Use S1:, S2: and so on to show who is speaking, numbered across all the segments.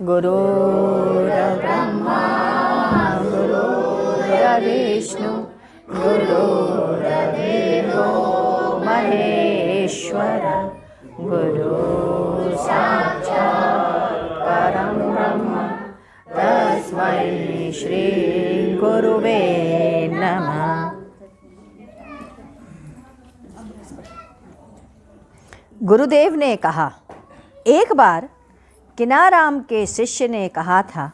S1: गुरुर्ब्रह्मा गुरुर्विष्णु गुरुर्देवो महेश्वर गुरु साक्षात् परं ब्रह्म तस्मै श्री गुरुवे नमः। गुरुदेव ने कहा, एक बार किनाराम के शिष्य ने कहा था,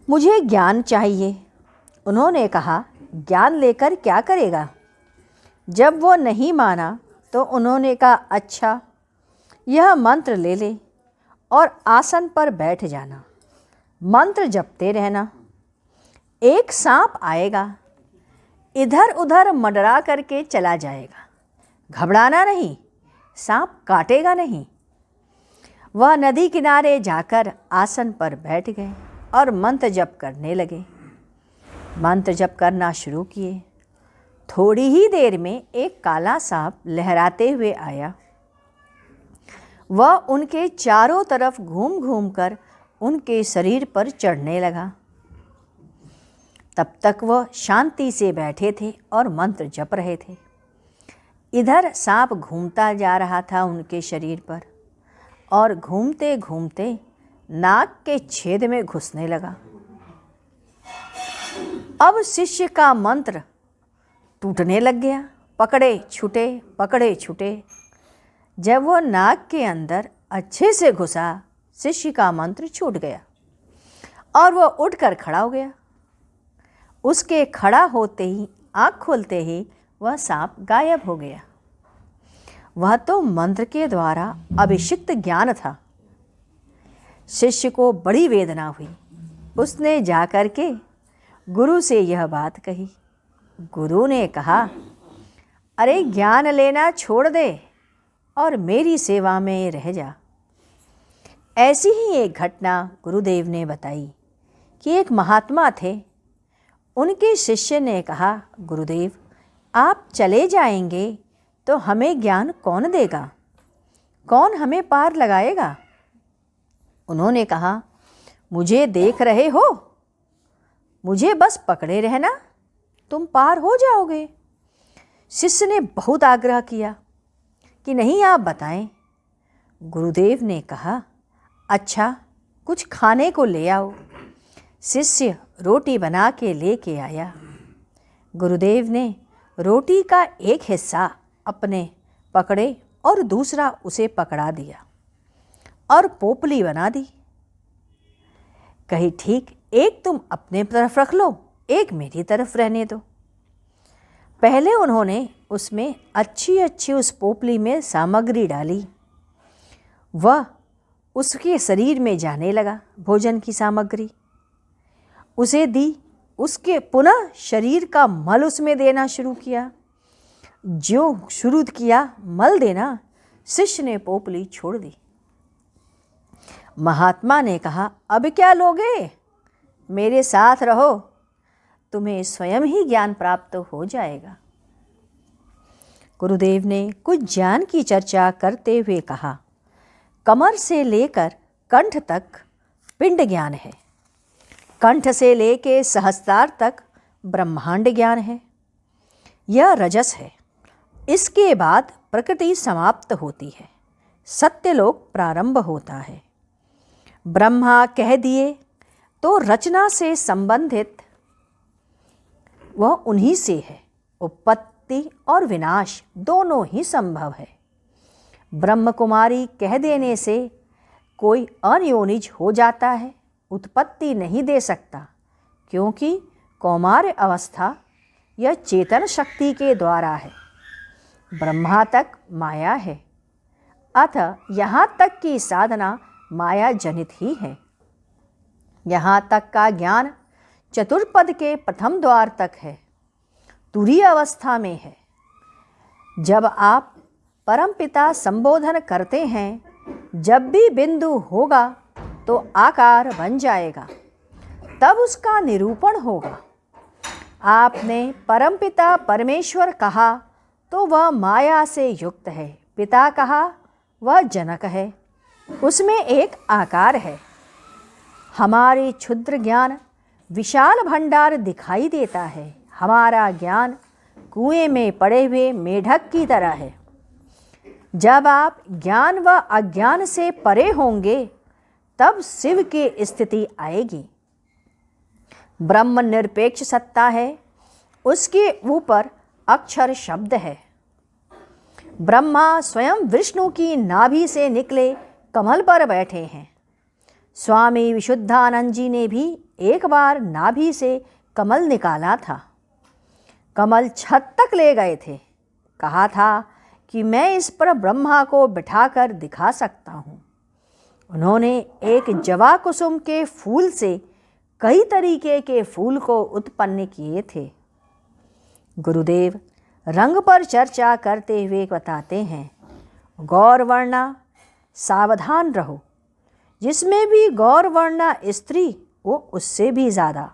S1: मुझे ज्ञान चाहिए। उन्होंने कहा, ज्ञान लेकर क्या करेगा? जब वो नहीं माना तो उन्होंने कहा, अच्छा, यह मंत्र ले ले और आसन पर बैठ जाना, मंत्र जपते रहना। एक सांप आएगा, इधर उधर मंडरा करके चला जाएगा, घबराना नहीं, सांप काटेगा नहीं। वह नदी किनारे जाकर आसन पर बैठ गए और मंत्र जप करने लगे। मंत्र जप करना शुरू किए। थोड़ी ही देर में एक काला सांप लहराते हुए आया। वह उनके चारों तरफ घूम घूम कर उनके शरीर पर चढ़ने लगा। तब तक वह शांति से बैठे थे और मंत्र जप रहे थे। इधर सांप घूमता जा रहा था उनके शरीर पर और घूमते घूमते नाक के छेद में घुसने लगा। अब शिष्य का मंत्र टूटने लग गया। पकड़े छूटे। जब वो नाक के अंदर अच्छे से घुसा, शिष्य का मंत्र छूट गया और वह उठकर खड़ा हो गया। उसके खड़ा होते ही, आँख खोलते ही वह सांप गायब हो गया। वह तो मंत्र के द्वारा अभिषिक्त ज्ञान था। शिष्य को बड़ी वेदना हुई। उसने जाकर के गुरु से यह बात कही। गुरु ने कहा, अरे ज्ञान लेना छोड़ दे और मेरी सेवा में रह जा। ऐसी ही एक घटना गुरुदेव ने बताई कि एक महात्मा थे। उनके शिष्य ने कहा, गुरुदेव, आप चले जाएंगे तो हमें ज्ञान कौन देगा? कौन हमें पार लगाएगा? उन्होंने कहा, मुझे देख रहे हो, मुझे बस पकड़े रहना, तुम पार हो जाओगे। शिष्य ने बहुत आग्रह किया कि नहीं, आप बताएं। गुरुदेव ने कहा, अच्छा, कुछ खाने को ले आओ। शिष्य रोटी बना के लेके आया। गुरुदेव ने रोटी का एक हिस्सा अपने पकड़े और दूसरा उसे पकड़ा दिया और पोपली बना दी। कही, ठीक, एक तुम अपने तरफ रख लो, एक मेरी तरफ रहने दो। पहले उन्होंने उसमें अच्छी उस पोपली में सामग्री डाली। वह उसके शरीर में जाने लगा। भोजन की सामग्री उसे दी। उसके पुनः शरीर का मल उसमें देना शुरू किया। जो शुरू किया मल देना, शिष्य ने पोपली छोड़ दी। महात्मा ने कहा, अब क्या लोगे? मेरे साथ रहो, तुम्हें स्वयं ही ज्ञान प्राप्त हो जाएगा। गुरुदेव ने कुछ ज्ञान की चर्चा करते हुए कहा, कमर से लेकर कंठ तक पिंड ज्ञान है, कंठ से लेकर सहस्त्रार तक ब्रह्मांड ज्ञान है। यह रजस है। इसके बाद प्रकृति समाप्त होती है, सत्यलोक प्रारंभ होता है। ब्रह्मा कह दिए तो रचना से संबंधित वह उन्हीं से है। उत्पत्ति और विनाश दोनों ही संभव है। ब्रह्म कुमारी कह देने से कोई अनियोनिज हो जाता है, उत्पत्ति नहीं दे सकता, क्योंकि कौमार्य अवस्था यह चेतन शक्ति के द्वारा है। ब्रह्मा तक माया है, अतः यहाँ तक की साधना माया जनित ही है। यहाँ तक का ज्ञान चतुर्पद के प्रथम द्वार तक है, तुरीय अवस्था में है। जब आप परमपिता संबोधन करते हैं, जब भी बिंदु होगा तो आकार बन जाएगा, तब उसका निरूपण होगा। आपने परमपिता परमेश्वर कहा तो वह माया से युक्त है, पिता कहा वह जनक है। उसमें एक आकार है। हमारे क्षुद्र ज्ञान विशाल भंडार दिखाई देता है। हमारा ज्ञान कुएं में पड़े हुए मेढक की तरह है। जब आप ज्ञान व अज्ञान से परे होंगे तब शिव की स्थिति आएगी। ब्रह्म निरपेक्ष सत्ता है, उसके ऊपर अक्षर शब्द है। ब्रह्मा स्वयं विष्णु की नाभि से निकले कमल पर बैठे हैं। स्वामी विशुद्धानंद जी ने भी एक बार नाभि से कमल निकाला था। कमल छत तक ले गए थे। कहा था कि मैं इस पर ब्रह्मा को बिठाकर दिखा सकता हूँ। उन्होंने एक जवा कुसुम के फूल से कई तरीके के फूल को उत्पन्न किए थे। गुरुदेव रंग पर चर्चा करते हुए बताते हैं, गौरवर्णा सावधान रहो। जिसमें भी गौरवर्णा स्त्री वो उससे भी ज़्यादा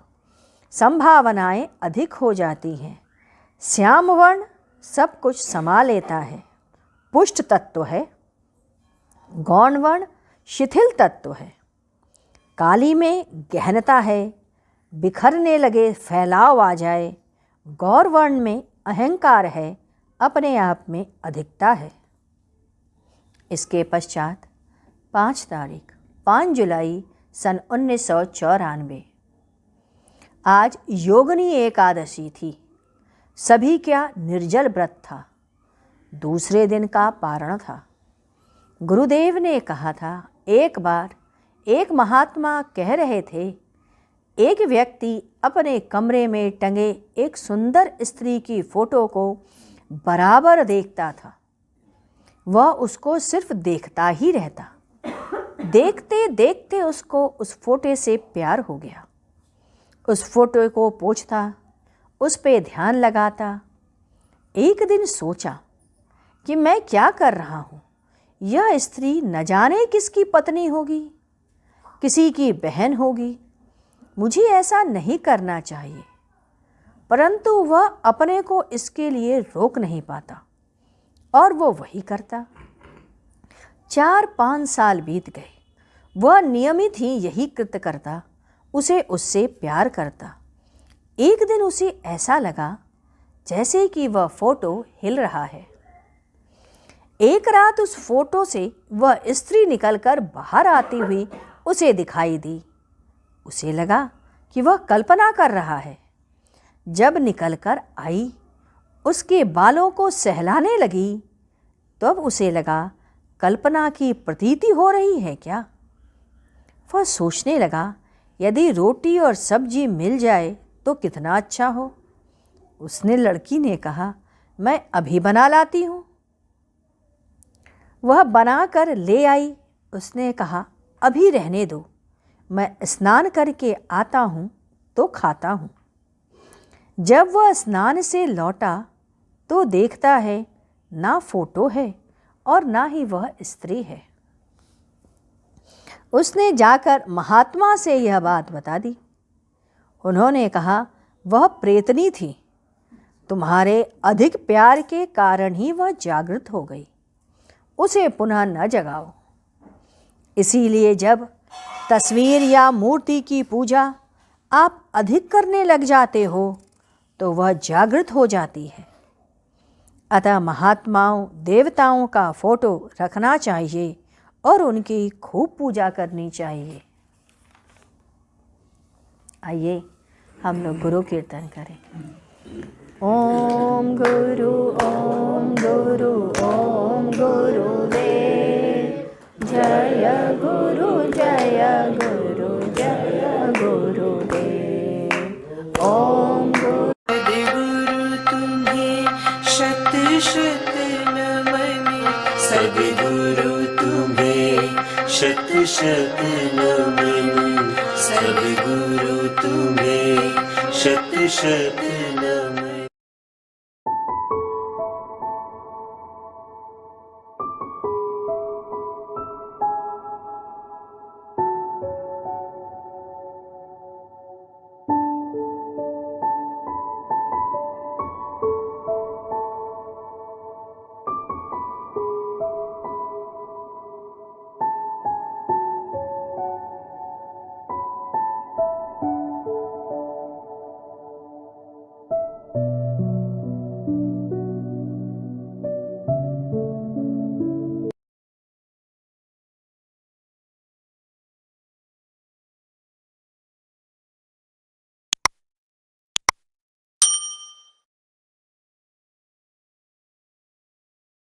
S1: संभावनाएं अधिक हो जाती हैं। श्याम वर्ण सब कुछ समा लेता है, पुष्ट तत्व है। गौण वर्ण शिथिल तत्व है। काली में गहनता है, बिखरने लगे फैलाव आ जाए। गौर वर्ण में अहंकार है, अपने आप में अधिकता है। इसके पश्चात 5 जुलाई सन 1994 आज योगिनी एकादशी थी। सभी क्या निर्जल व्रत था। दूसरे दिन का पारण था। गुरुदेव ने कहा था, एक बार एक महात्मा कह रहे थे, एक व्यक्ति अपने कमरे में टंगे एक सुंदर स्त्री की फोटो को बराबर देखता था। वह उसको सिर्फ देखता ही रहता। देखते देखते उसको उस फोटो से प्यार हो गया। उस फोटो को पोंछता, उस पे ध्यान लगाता। एक दिन सोचा कि मैं क्या कर रहा हूँ। यह स्त्री न जाने किसकी पत्नी होगी, किसी की बहन होगी। मुझे ऐसा नहीं करना चाहिए। परंतु वह अपने को इसके लिए रोक नहीं पाता और वो वही करता। 4-5 साल बीत गए। वह नियमित ही यही कृत्य करता, उसे उससे प्यार करता। एक दिन उसे ऐसा लगा जैसे कि वह फोटो हिल रहा है। एक रात उस फोटो से वह स्त्री निकलकर बाहर आती हुई उसे दिखाई दी। उसे लगा कि वह कल्पना कर रहा है। जब निकलकर आई, उसके बालों को सहलाने लगी, तब उसे लगा कल्पना की प्रतीति हो रही है क्या। वह सोचने लगा, यदि रोटी और सब्जी मिल जाए तो कितना अच्छा हो। उसने लड़की ने कहा, मैं अभी बना लाती हूँ। वह बना कर ले आई। उसने कहा, अभी रहने दो, मैं स्नान करके आता हूँ तो खाता हूँ। जब वह स्नान से लौटा तो देखता है ना फोटो है और ना ही वह स्त्री है। उसने जाकर महात्मा से यह बात बता दी। उन्होंने कहा, वह प्रेतनी थी। तुम्हारे अधिक प्यार के कारण ही वह जागृत हो गई। उसे पुनः न जगाओ। इसीलिए जब तस्वीर या मूर्ति की पूजा आप अधिक करने लग जाते हो तो वह जागृत हो जाती है। अतः महात्माओं देवताओं का फोटो रखना चाहिए और उनकी खूब पूजा करनी चाहिए। आइए हम लोग गुरु कीर्तन करें। ओम गुरु ओम गुरु ओम गुरुदेव जय गुरु जय गुरु जय गुरुदेव। ओम गुरु
S2: सद्गुरु तुम्हें शत शत नमन। सद्गुरु तुम्हें शत शत नमन। सद्गुरु तुम्हें शत शत नमन।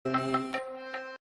S2: नमन